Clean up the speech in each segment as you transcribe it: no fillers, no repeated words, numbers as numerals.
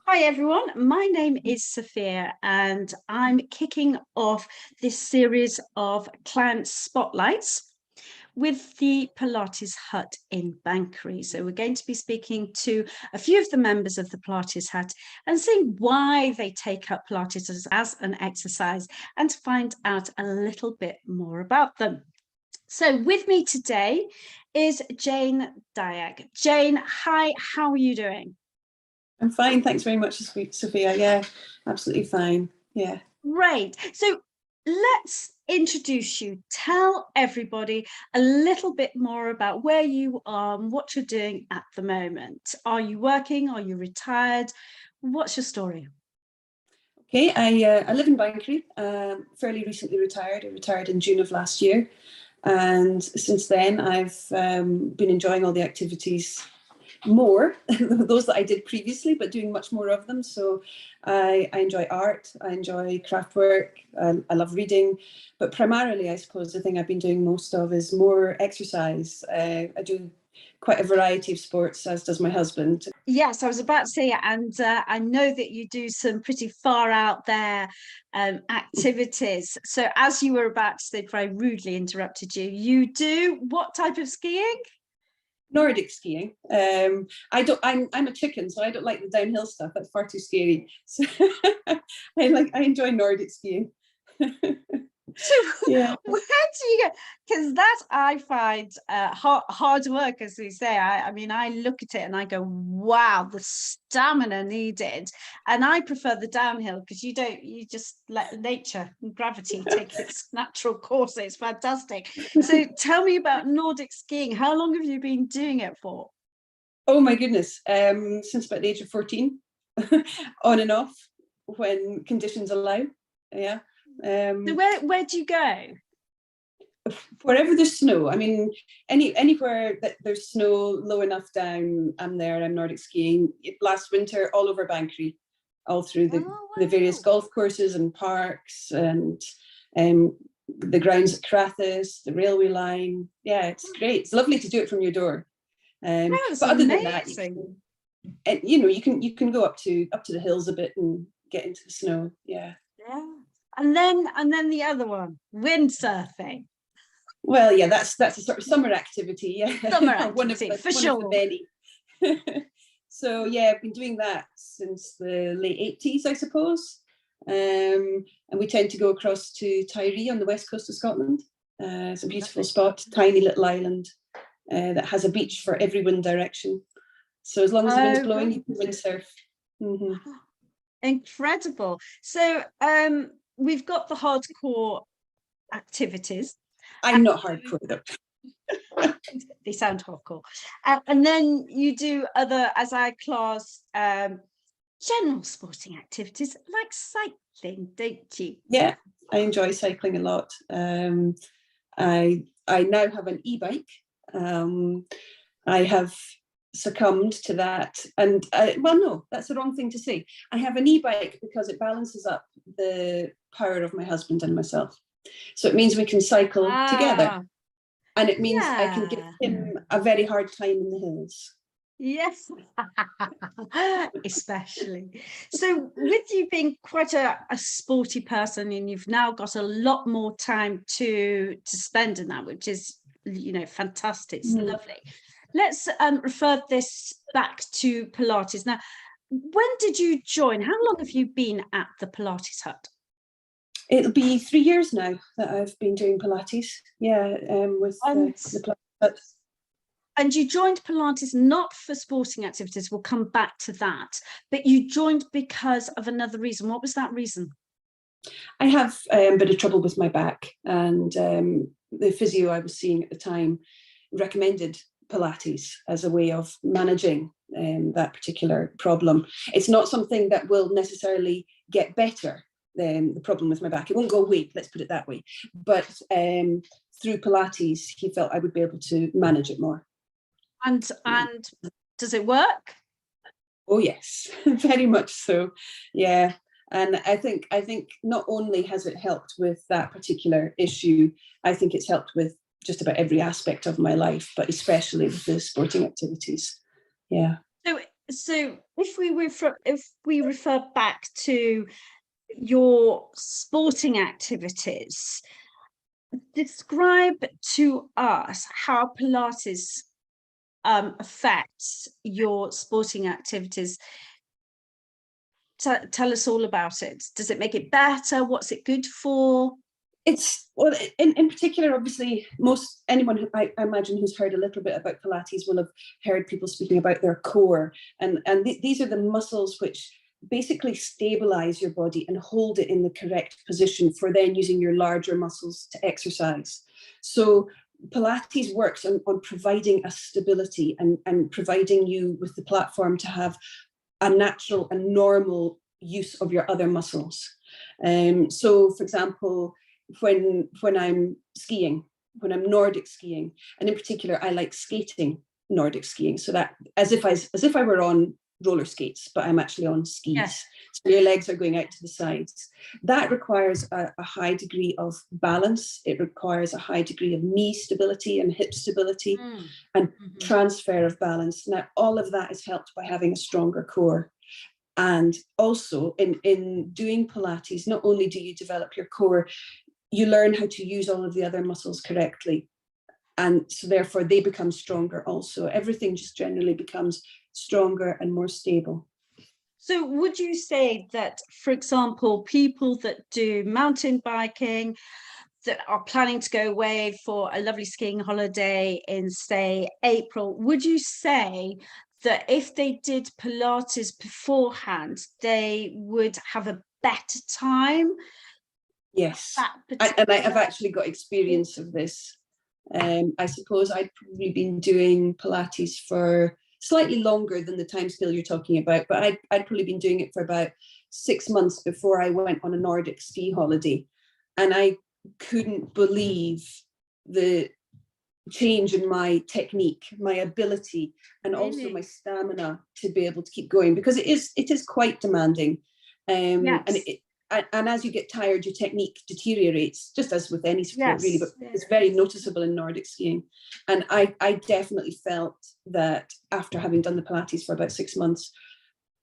Hi everyone, my name is Sophia and I'm kicking off this series of client spotlights with the Pilates Hut in Banchory. So we're going to be speaking to a few of the members of the Pilates Hut and seeing why they take up Pilates as an exercise and to find out a little bit more about them. So with me today is Jane Diack. Jane, hi, how are you doing? I'm fine, thanks very much, Sophia. Yeah, absolutely fine. Yeah. Great. So let's introduce you. Tell everybody a little bit more about where you are and what you're doing at the moment. Are you working? Are you retired? What's your story? Okay, I live in Banchory, fairly recently retired. I retired in June of last year. And since then, I've been enjoying all the activities more, those that I did previously, but doing much more of them. So I enjoy art, I enjoy craft work, I love reading, but primarily, I suppose, the thing I've been doing most of is more exercise. I do quite a variety of sports, as does my husband. Yes, I was about to say, and I know that you do some pretty far out there activities. So as you were about to say, if I rudely interrupted you, you do what type of skiing? Nordic skiing. I'm a chicken, so I don't like the downhill stuff. That's far too scary. So I enjoy Nordic skiing. So Yeah. where do you go? Because that I find hard work, as we say. I mean, I look at it and I go, wow, the stamina needed. And I prefer the downhill because you just let nature and gravity take its natural course. It's fantastic. So tell me about Nordic skiing. How long have you been doing it for? Oh my goodness. Since about the age of 14, on and off when conditions allow. Yeah. So where do you go? Wherever there's snow. I mean, anywhere that there's snow low enough down, I'm there. I'm Nordic skiing. Last winter, all over Banchory, all through the various golf courses and parks and the grounds at Crathis, the railway line. Yeah, it's great. It's lovely to do it from your door. That's but other amazing. than that, you can go up to the hills a bit and get into the snow. Yeah. Yeah. And then the other one, windsurfing. Well, yeah, that's a sort of summer activity. Yeah, Summer activity, for one sure. of the many. So yeah, I've been doing that since the late 80s, I suppose. And we tend to go across to Tiree on the west coast of Scotland. It's a beautiful spot, tiny little island that has a beach for every wind direction. So as long as the wind's blowing, you can windsurf. Mm-hmm. Incredible. So we've got the hardcore activities. I'm not hardcore though. They sound hardcore. And then you do other, as I class, general sporting activities like cycling, don't you? Yeah, I enjoy cycling a lot. I now have an e-bike. I have succumbed to that, and well, no, that's the wrong thing to say. I have an e-bike because it balances up the power of my husband and myself. So it means we can cycle together, and it means I can give him a very hard time in the hills. Yes, especially. So with you being quite a sporty person, and you've now got a lot more time to spend in that, which is, fantastic. It's lovely. Let's refer this back to Pilates. Now, when did you join? How long have you been at the Pilates Hut? It'll be 3 years now that I've been doing Pilates. Yeah, with the Pilates Hut. And you joined Pilates not for sporting activities, we'll come back to that, but you joined because of another reason. What was that reason? I have a bit of trouble with my back, and the physio I was seeing at the time recommended Pilates as a way of managing that particular problem. It's not something that will necessarily get better, the problem with my back. It won't go away, let's put it that way. But through Pilates, he felt I would be able to manage it more. And does it work? Oh yes, very much so. Yeah. And I think not only has it helped with that particular issue, I think it's helped with just about every aspect of my life, but especially with the sporting activities. Yeah. So So if we refer back to your sporting activities, describe to us how Pilates affects your sporting activities. Tell us all about it. Does it make it better? What's it good for? It's, well, in particular, obviously, anyone who I imagine who's heard a little bit about Pilates will have heard people speaking about their core, and these are the muscles which basically stabilize your body and hold it in the correct position for then using your larger muscles to exercise. So Pilates works on providing a stability and providing you with the platform to have a natural and normal use of your other muscles. So, for example, when I'm skiing, when I'm Nordic skiing, and in particular, I like skating Nordic skiing. So that as if I were on roller skates, but I'm actually on skis. Yes. So your legs are going out to the sides. That requires a high degree of balance. It requires a high degree of knee stability and hip stability and transfer of balance. Now, all of that is helped by having a stronger core. And also in doing Pilates, not only do you develop your core, you learn how to use all of the other muscles correctly. And so therefore they become stronger also. Everything just generally becomes stronger and more stable. So would you say that, for example, people that do mountain biking, that are planning to go away for a lovely skiing holiday in, say, April, would you say that if they did Pilates beforehand, they would have a better time? Yes, and I've actually got experience of this. I suppose I'd probably been doing Pilates for slightly longer than the timescale you're talking about, but I'd probably been doing it for about 6 months before I went on a Nordic ski holiday. And I couldn't believe the change in my technique, my ability, and also my stamina to be able to keep going, because it is quite demanding. And as you get tired, your technique deteriorates, just as with any sport, really, but it's very noticeable in Nordic skiing. And I definitely felt that after having done the Pilates for about 6 months,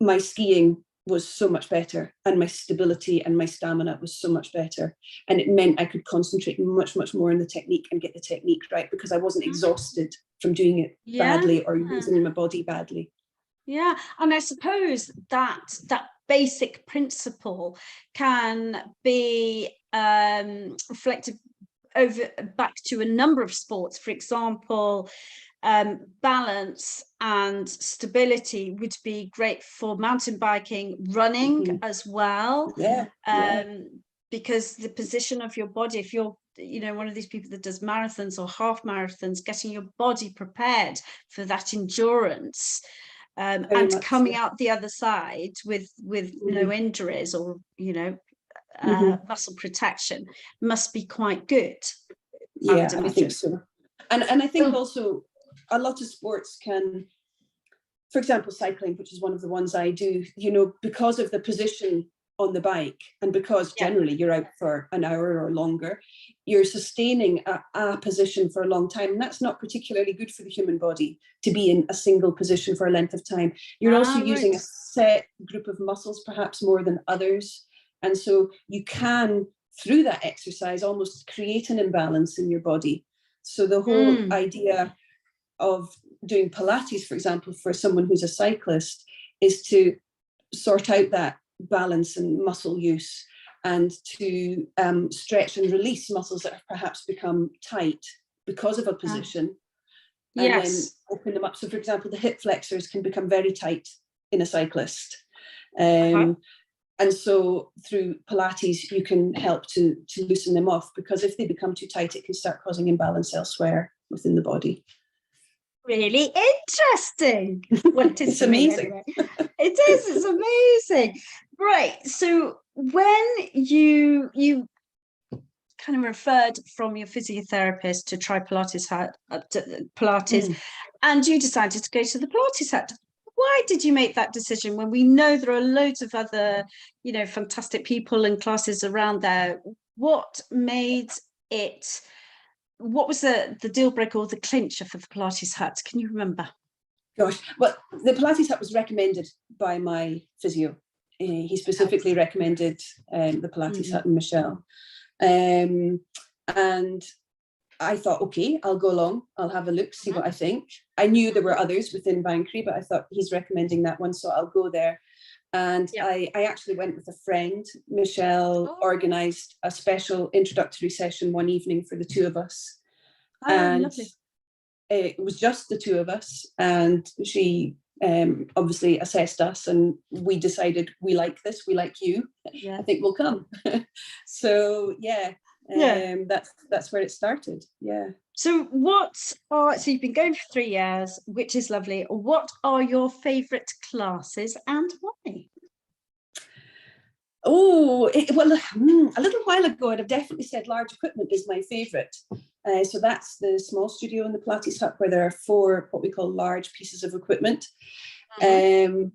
my skiing was so much better, and my stability and my stamina was so much better. And it meant I could concentrate much, much more on the technique and get the technique right, because I wasn't exhausted from doing it badly or using my body badly. Yeah, and I suppose that basic principle can be reflected back to a number of sports. For example, balance and stability would be great for mountain biking, running as well. Because the position of your body, if you're one of these people that does marathons or half marathons, getting your body prepared for that endurance, and coming out the other side with no injuries or muscle protection must be quite good. Yeah, I think so. And I think also a lot of sports can, for example, cycling, which is one of the ones I do, because of the position on the bike, and because generally you're out for an hour or longer, you're sustaining a position for a long time, and that's not particularly good for the human body, to be in a single position for a length of time. You're also using a set group of muscles, perhaps more than others, and so you can, through that exercise, almost create an imbalance in your body. So the whole idea of doing Pilates, for example, for someone who's a cyclist, is to sort out that balance and muscle use, and to stretch and release muscles that have perhaps become tight because of a position, and then open them up. So, for example, the hip flexors can become very tight in a cyclist. And so through Pilates, you can help to loosen them off, because if they become too tight, it can start causing imbalance elsewhere within the body. Really interesting. Well, it's amazing. Anyway. It's amazing. Right. So when you kind of referred from your physiotherapist to try Pilates and you decided to go to the Pilates hut, why did you make that decision when we know there are loads of other, fantastic people and classes around there? What made it? What was the deal breaker or the clincher for the Pilates hut? Can you remember? Gosh, well, the Pilates hut was recommended by my physio. He specifically recommended the Pilates hut and Michelle. And I thought, okay, I'll go along. I'll have a look, see what I think. I knew there were others within Banchory, but I thought he's recommending that one, so I'll go there. And I actually went with a friend. Michelle organised a special introductory session one evening for the two of us. And lovely. It was just the two of us, and she obviously assessed us, and we decided we like this, we like you. I think we'll come. So that's where it started. So so you've been going for 3 years, which is lovely. What are your favourite classes and why? Oh, well, a little while ago, I'd have definitely said large equipment is my favourite. So that's the small studio in the Pilates hut, where there are 4 what we call large pieces of equipment. And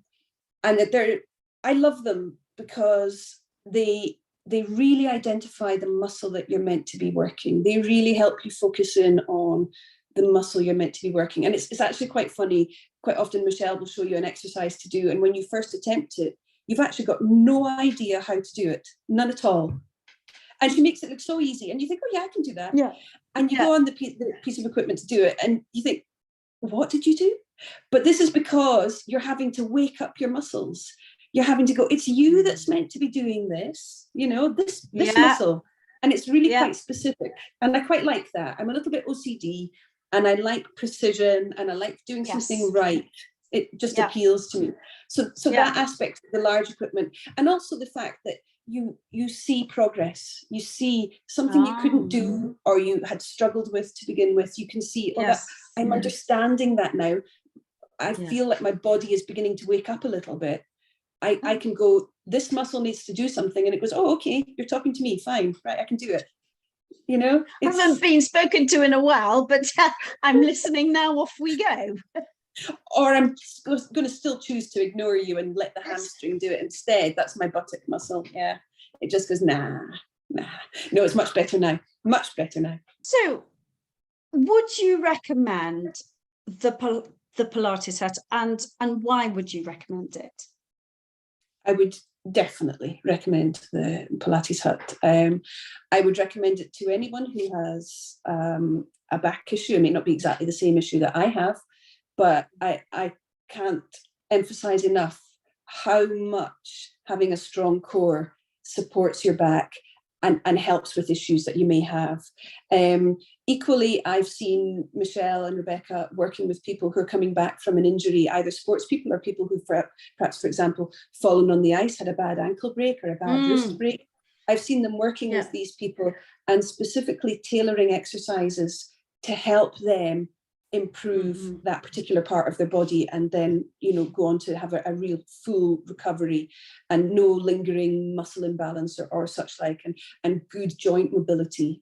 I love them because they really identify the muscle that you're meant to be working. They really help you focus in on the muscle you're meant to be working. And it's actually quite funny. Quite often Michelle will show you an exercise to do, and when you first attempt it, you've actually got no idea how to do it, none at all. And she makes it look so easy, and you think, oh yeah, I can do that. And you go on the piece of equipment to do it, and you think, what did you do? But this is because you're having to wake up your muscles. You're having to go, it's you that's meant to be doing this, this muscle. And it's really quite specific. And I quite like that. I'm a little bit OCD, and I like precision, and I like doing something right. It just appeals to me. So that aspect of the large equipment, and also the fact that you see progress, you see something you couldn't do or you had struggled with to begin with, you can see, that I'm understanding that now. I feel like my body is beginning to wake up a little bit. I can go, this muscle needs to do something, and it goes, oh, okay, you're talking to me, fine, right, I can do it. I haven't been spoken to in a while, but I'm listening now, off we go. Or I'm going to still choose to ignore you and let the hamstring do it instead. That's my buttock muscle. Yeah. It just goes, nah. No, it's much better now. Much better now. So would you recommend the Pilates hut, and why would you recommend it? I would definitely recommend the Pilates hut. I would recommend it to anyone who has a back issue. It may not be exactly the same issue that I have, but I can't emphasize enough how much having a strong core supports your back and helps with issues that you may have. Equally, I've seen Michelle and Rebecca working with people who are coming back from an injury, either sports people or people who've perhaps, for example, fallen on the ice, had a bad ankle break or a bad wrist break. I've seen them working with these people and specifically tailoring exercises to help them improve that particular part of their body, and then go on to have a real full recovery and no lingering muscle imbalance or such like, and good joint mobility.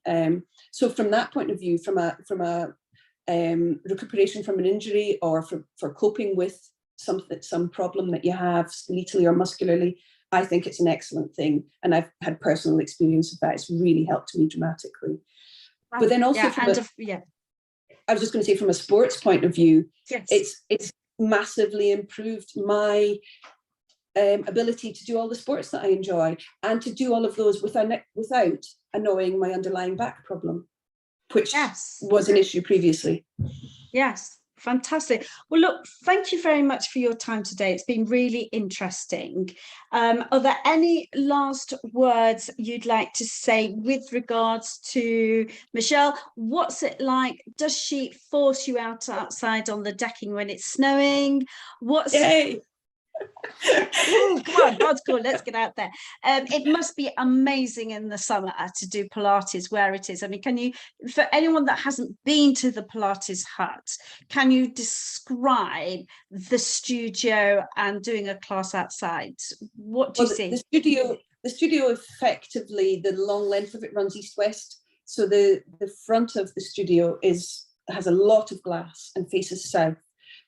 So from that point of view, from a recuperation from an injury, or for coping with some problem that you have skeletally or muscularly, I think it's an excellent thing, and I've had personal experience of that. It's really helped me dramatically. But then also I was just going to say, from a sports point of view, it's massively improved my ability to do all the sports that I enjoy, and to do all of those without annoying my underlying back problem, which was an issue previously. Yes, fantastic. Well, look, thank you very much for your time today. It's been really interesting. Are there any last words you'd like to say with regards to Michelle? What's it like? Does she force you outside on the decking when it's snowing? Yay! Oh, come on, God's cool, let's get out there. It must be amazing in the summer to do Pilates where it is. I mean, can you, for anyone that hasn't been to the Pilates hut, can you describe the studio and doing a class outside? What do you see? The studio effectively, the long length of it runs east-west. So the front of the studio has a lot of glass and faces south,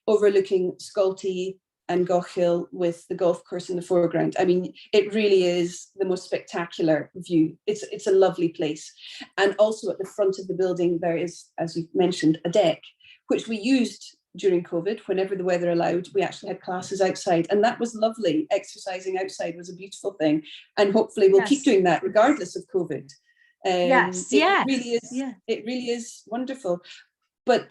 overlooking Scolty and Goch Hill, with the golf course in the foreground. I mean, it really is the most spectacular view. It's a lovely place. And also at the front of the building, there is, as you've mentioned, a deck, which we used during COVID, whenever the weather allowed, we actually had classes outside, and that was lovely. Exercising outside was a beautiful thing, and hopefully we'll keep doing that regardless of COVID. It really is. Yeah. It really is wonderful. But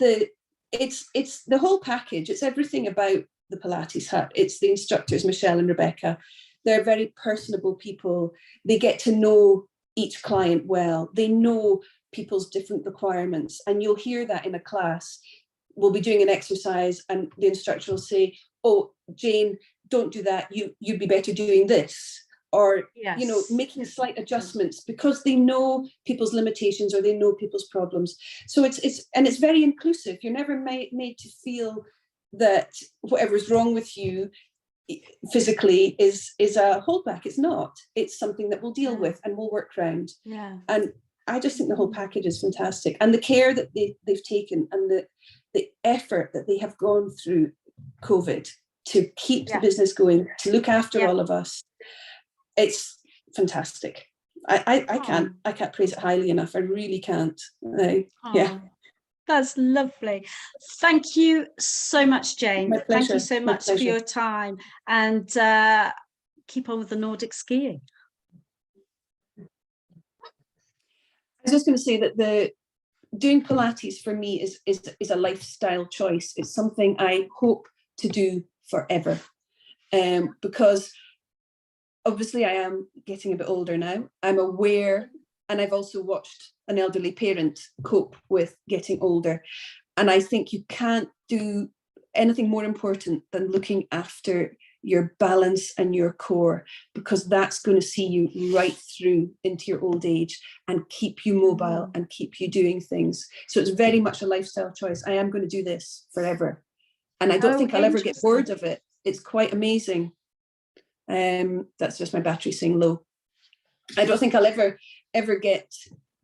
it's the whole package. It's everything about the Pilates Hut. It's the instructors, Michelle and Rebecca. They're very personable people. They get to know each client well. They know people's different requirements, and you'll hear that in a class. We'll be doing an exercise and the instructor will say, oh, Jane, don't do that. You'd be better doing this. Or, you know, making slight adjustments because they know people's limitations or they know people's problems. So it's very inclusive. You're never made to feel that whatever's wrong with you physically is a holdback. It's not. It's something that we'll deal with and we'll work around. Yeah. And I just think the whole package is fantastic. And the care that they've taken and the effort that they have gone through COVID to keep the business going, to look after all of us. It's fantastic. I can't praise it highly enough. I really can't. Yeah. That's lovely. Thank you so much, Jane. My pleasure. Thank you so much for your time, and keep on with the Nordic skiing. I was just going to say that doing Pilates for me is a lifestyle choice. It's something I hope to do forever, because obviously I am getting a bit older now. I'm aware, and I've also watched an elderly parent cope with getting older. And I think you can't do anything more important than looking after your balance and your core, because that's going to see you right through into your old age and keep you mobile and keep you doing things. So it's very much a lifestyle choice. I am going to do this forever. And I don't think I'll ever get bored of it. It's quite amazing. That's just my battery saying low. I don't think I'll ever get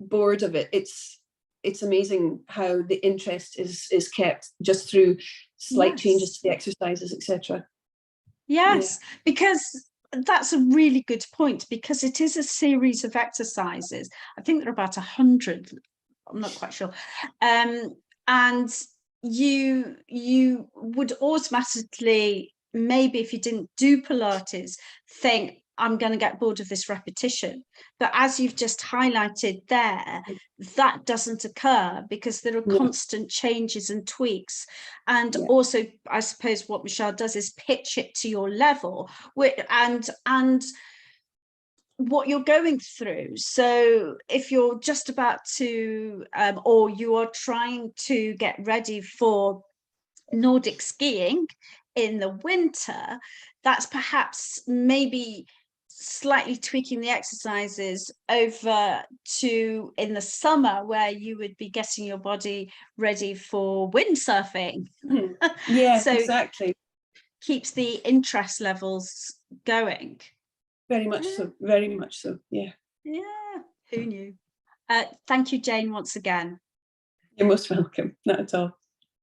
bored of it. It's amazing how the interest is kept just through slight changes to the exercises, etc. Yes, because that's a really good point, because it is a series of exercises. I think there are about 100. I'm not quite sure. And you would automatically, maybe if you didn't do Pilates, think, I'm going to get bored of this repetition. But as you've just highlighted there, that doesn't occur because there are constant changes and tweaks. And also, I suppose what Michelle does is pitch it to your level and what you're going through. So if you're just about to, or you are trying to get ready for Nordic skiing in the winter, that's perhaps maybe slightly tweaking the exercises over to in the summer, where you would be getting your body ready for windsurfing. Yeah, so exactly. Keeps the interest levels going. Very much so. Very much so. Yeah. Yeah. Who knew? Thank you, Jane, once again. You're most welcome. Not at all.